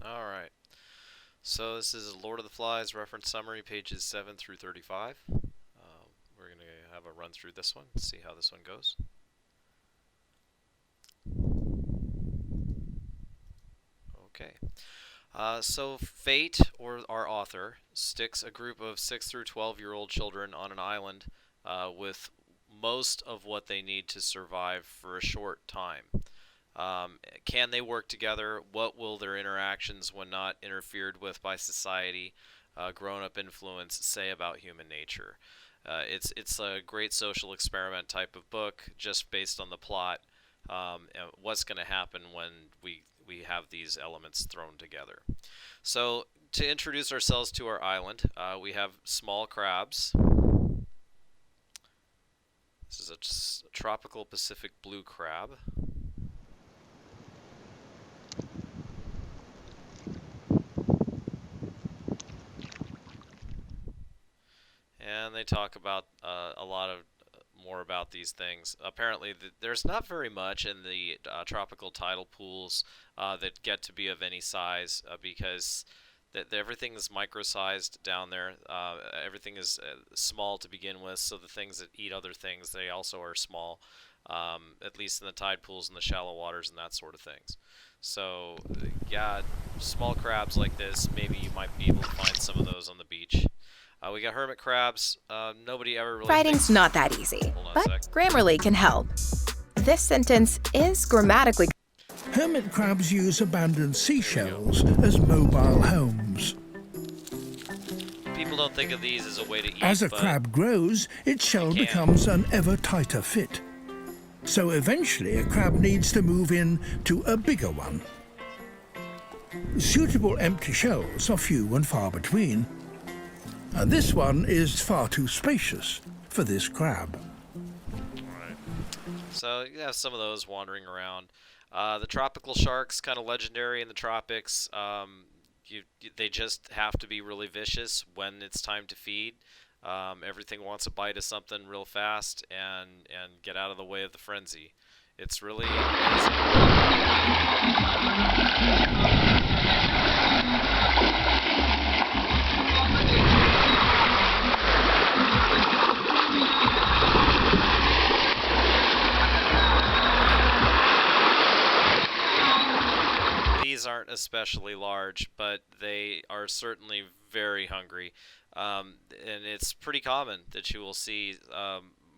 All right. So this is Lord of the Flies reference summary, pages 7 through 35. We're going to have a run through this one, see how this one goes. Okay. So Fate, or our author, sticks a group of 6 through 12-year-old children on an island with most of what they need to survive for a short time. Can they work together? What will their interactions, when not interfered with by society, grown-up influence, say about human nature? It's a great social experiment type of book, just based on the plot. And what's going to happen when we have these elements thrown together? So to introduce ourselves to our island, we have small crabs. This is a tropical Pacific blue crab. And they talk about a lot of more about these things. Apparently, there's not very much in the tropical tidal pools that get to be of any size because everything is micro-sized down there. Everything is small to begin with, so the things that eat other things, they also are small, at least in the tide pools and the shallow waters and that sort of things. So, yeah, small crabs like this, maybe you might be able to find some of those on the beach. We got hermit crabs. Nobody ever really Writing's thinks. not that easy, Hold on a but sec. Grammarly can help. This sentence is grammatically. Hermit crabs use abandoned seashells as mobile homes. People don't think of these as a way to eat. As a but crab grows, its shell can. becomes an ever tighter fit. So eventually a crab needs to move in to a bigger one. Suitable empty shells are few and far between, and this one is far too spacious for this crab. Alright. So you have some of those wandering around. The tropical sharks, kind of legendary in the tropics. They just have to be really vicious when it's time to feed. Everything wants a bite of something real fast and get out of the way of the frenzy. It's really amazing. These aren't especially large, but they are certainly very hungry. And it's pretty common that you will see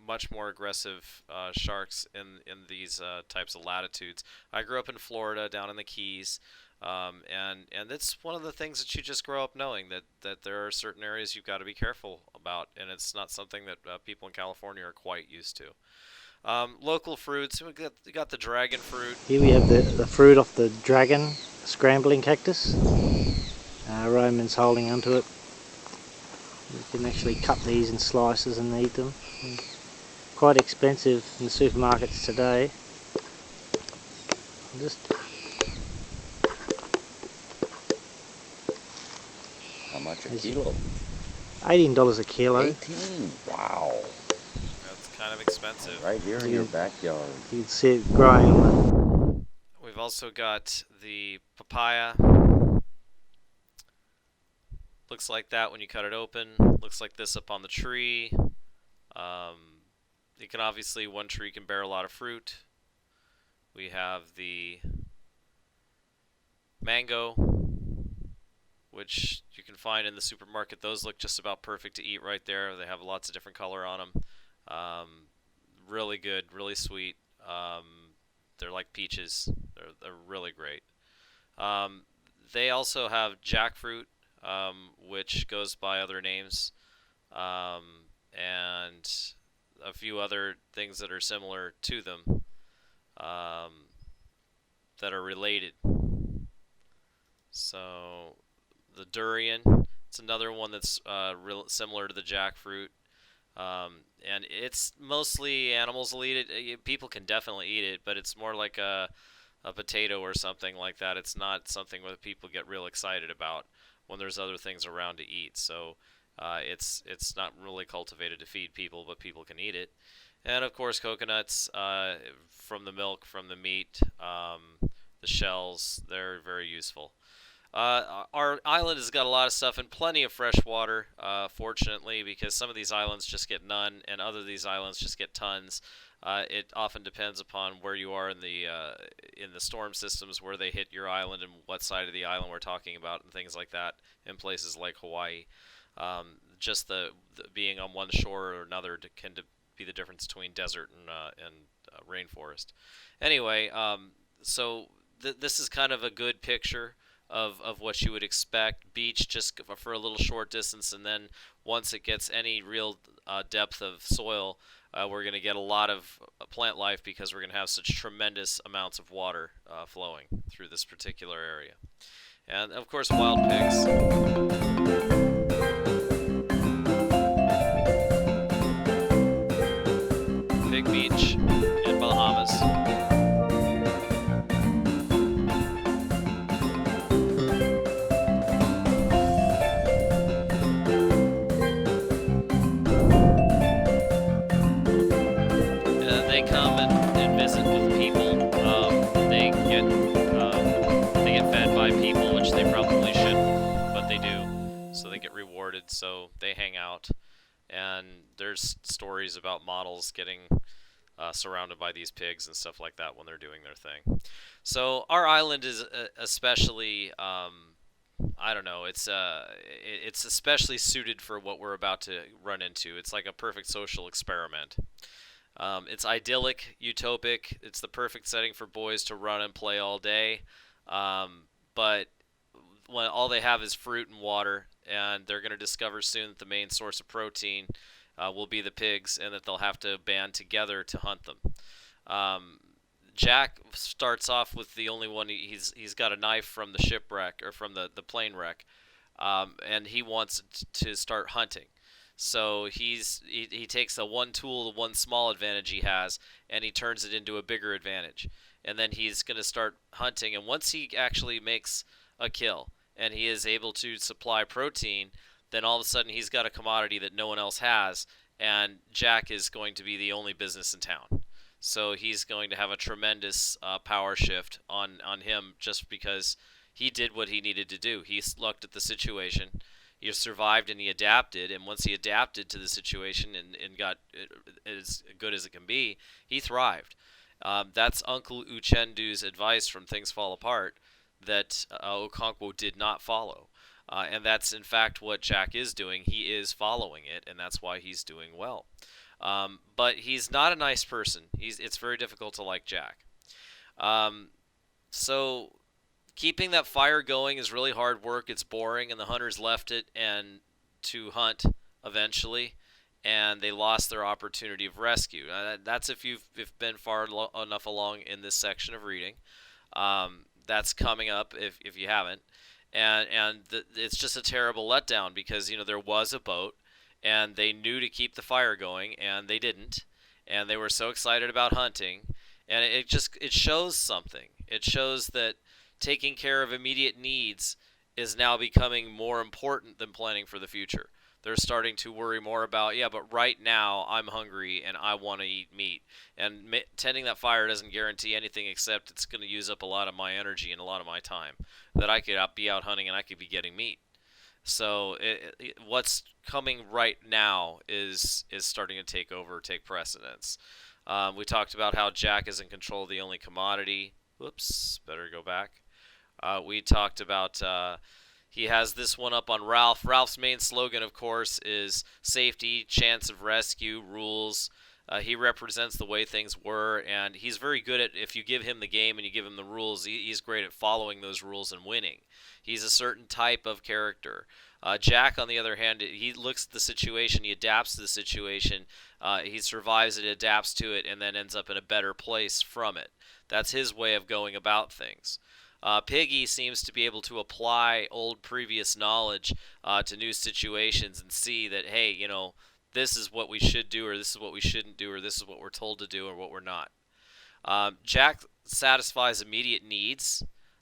much more aggressive sharks in these types of latitudes. I grew up in Florida, down in the Keys, and it's one of the things that you just grow up knowing that there are certain areas you've got to be careful about, and it's not something that people in California are quite used to. Local fruits, we got the dragon fruit. Here we have the fruit off the dragon scrambling cactus. Roman's holding onto it. You can actually cut these in slices and eat them. Quite expensive in the supermarkets today. Just How much a kilo? $18 a kilo. 18. Wow. That's kind of expensive. Right here in your backyard. You can see it growing on We've also got the papaya. Looks like that when you cut it open. Looks like this up on the tree. You can obviously, one tree can bear a lot of fruit. We have the mango, which you can find in the supermarket. Those look just about perfect to eat right there. They have lots of different color on them. Really good, really sweet. They're like peaches. They're really great. They also have jackfruit, which goes by other names, and a few other things that are similar to them, that are related. So the durian, it's another one that's similar to the jackfruit. And it's mostly animals will eat it. People can definitely eat it, but it's more like a potato or something like that. It's not something that people get real excited about when there's other things around to eat. So it's not really cultivated to feed people, but people can eat it. And of course, coconuts, from the milk, from the meat, the shells, they're very useful. Our island has got a lot of stuff and plenty of fresh water, fortunately, because some of these islands just get none, and other of these islands just get tons. It often depends upon where you are in the storm systems, where they hit your island and what side of the island we're talking about, and things like that. In places like Hawaii, just the being on one shore or another can be the difference between desert and rainforest. Anyway, so this is kind of a good picture of what you would expect. Beach just for a little short distance, and then once it gets any real depth of soil, we're going to get a lot of plant life because we're going to have such tremendous amounts of water flowing through this particular area. And of course, wild pigs. Big beach in Bahamas. They come and visit with people. They get fed by people, which they probably shouldn't, but they do. So they get rewarded. So they hang out, and there's stories about models getting surrounded by these pigs and stuff like that when they're doing their thing. So our island is especially, I don't know, it's especially suited for what we're about to run into. It's like a perfect social experiment. It's idyllic, utopic. It's the perfect setting for boys to run and play all day. But when all they have is fruit and water, and they're going to discover soon that the main source of protein will be the pigs, and that they'll have to band together to hunt them. Jack starts off with the only one. He's got a knife from the shipwreck, or from the plane wreck, and he wants to start hunting. So he takes the one tool, the one small advantage he has, and he turns it into a bigger advantage. And then he's going to start hunting. And once he actually makes a kill and he is able to supply protein, then all of a sudden he's got a commodity that no one else has, and Jack is going to be the only business in town. So he's going to have a tremendous power shift on him, just because he did what he needed to do. He looked at the situation. He survived and he adapted, and once he adapted to the situation and got as good as it can be, he thrived. That's Uncle Uchendu's advice from Things Fall Apart that Okonkwo did not follow. And that's in fact what Jack is doing. He is following it, and that's why he's doing well. But he's not a nice person. It's very difficult to like Jack. So keeping that fire going is really hard work. It's boring, and the hunters left it and to hunt eventually, and they lost their opportunity of rescue. That's if you've been far enough along in this section of reading. That's coming up if you haven't. And it's just a terrible letdown, because there was a boat, and they knew to keep the fire going, and they didn't, and they were so excited about hunting, and it shows something. It shows that taking care of immediate needs is now becoming more important than planning for the future. They're starting to worry more about, but right now I'm hungry and I want to eat meat. And tending that fire doesn't guarantee anything, except it's going to use up a lot of my energy and a lot of my time that I could be out hunting and I could be getting meat. So what's coming right now is starting to take precedence. We talked about how Jack is in control of the only commodity. Whoops, better go back. We talked about he has this one up on Ralph. Ralph's main slogan, of course, is safety, chance of rescue, rules. He represents the way things were, and he's very good at, if you give him the game and you give him the rules, he's great at following those rules and winning. He's a certain type of character. Jack, on the other hand, he looks at the situation, he adapts to the situation, he survives it, adapts to it, and then ends up in a better place from it. That's his way of going about things. Piggy seems to be able to apply old previous knowledge to new situations and see that, hey, this is what we should do, or this is what we shouldn't do, or this is what we're told to do, or what we're not. Jack satisfies immediate needs.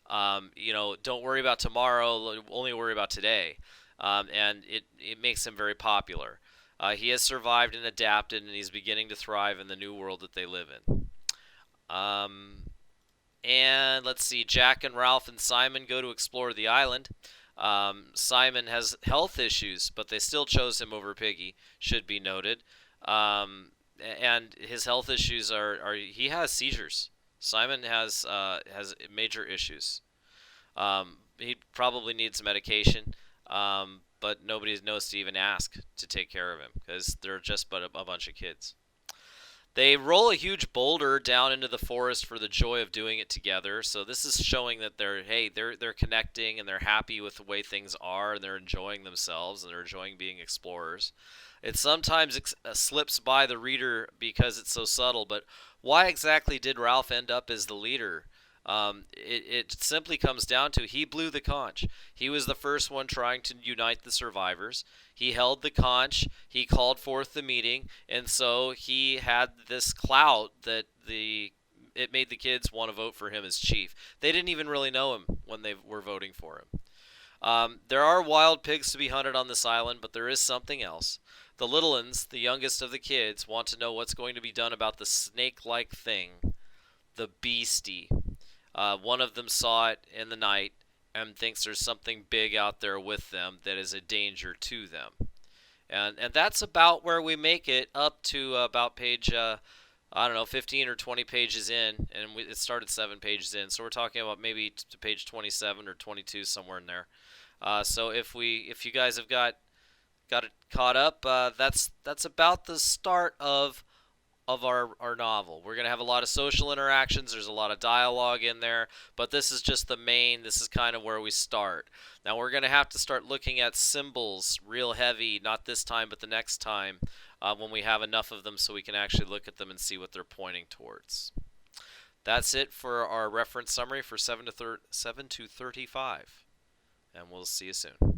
Don't worry about tomorrow, only worry about today. And it makes him very popular. He has survived and adapted, and he's beginning to thrive in the new world that they live in. And let's see, Jack and Ralph and Simon go to explore the island. Simon has health issues, but they still chose him over Piggy, should be noted. And his health issues are he has seizures. Simon has major issues. He probably needs medication, but nobody knows to even ask to take care of him because they're just but a bunch of kids. They roll a huge boulder down into the forest for the joy of doing it together. So this is showing that they're connecting and they're happy with the way things are and they're enjoying themselves and they're enjoying being explorers. It sometimes slips by the reader because it's so subtle, but why exactly did Ralph end up as the leader? It simply comes down to he blew the conch. He was the first one trying to unite the survivors. He held the conch. He called forth the meeting, and so he had this clout that it made the kids want to vote for him as chief. They didn't even really know him when they were voting for him. There are wild pigs to be hunted on this island, but there is something else. The little uns, the youngest of the kids, want to know what's going to be done about the snake-like thing, the beastie. One of them saw it in the night and thinks there's something big out there with them that is a danger to them. And that's about where we make it up to about page, 15 or 20 pages in. And it started 7 pages in. So we're talking about maybe to page 27 or 22, somewhere in there. So if you guys have got it caught up, that's about the start of our novel. We're going to have a lot of social interactions. There's a lot of dialogue in there, but this is just the main. This is kind of where we start. Now we're going to have to start looking at symbols real heavy, not this time, but the next time when we have enough of them so we can actually look at them and see what they're pointing towards. That's it for our reference summary for 7 to 35, and we'll see you soon.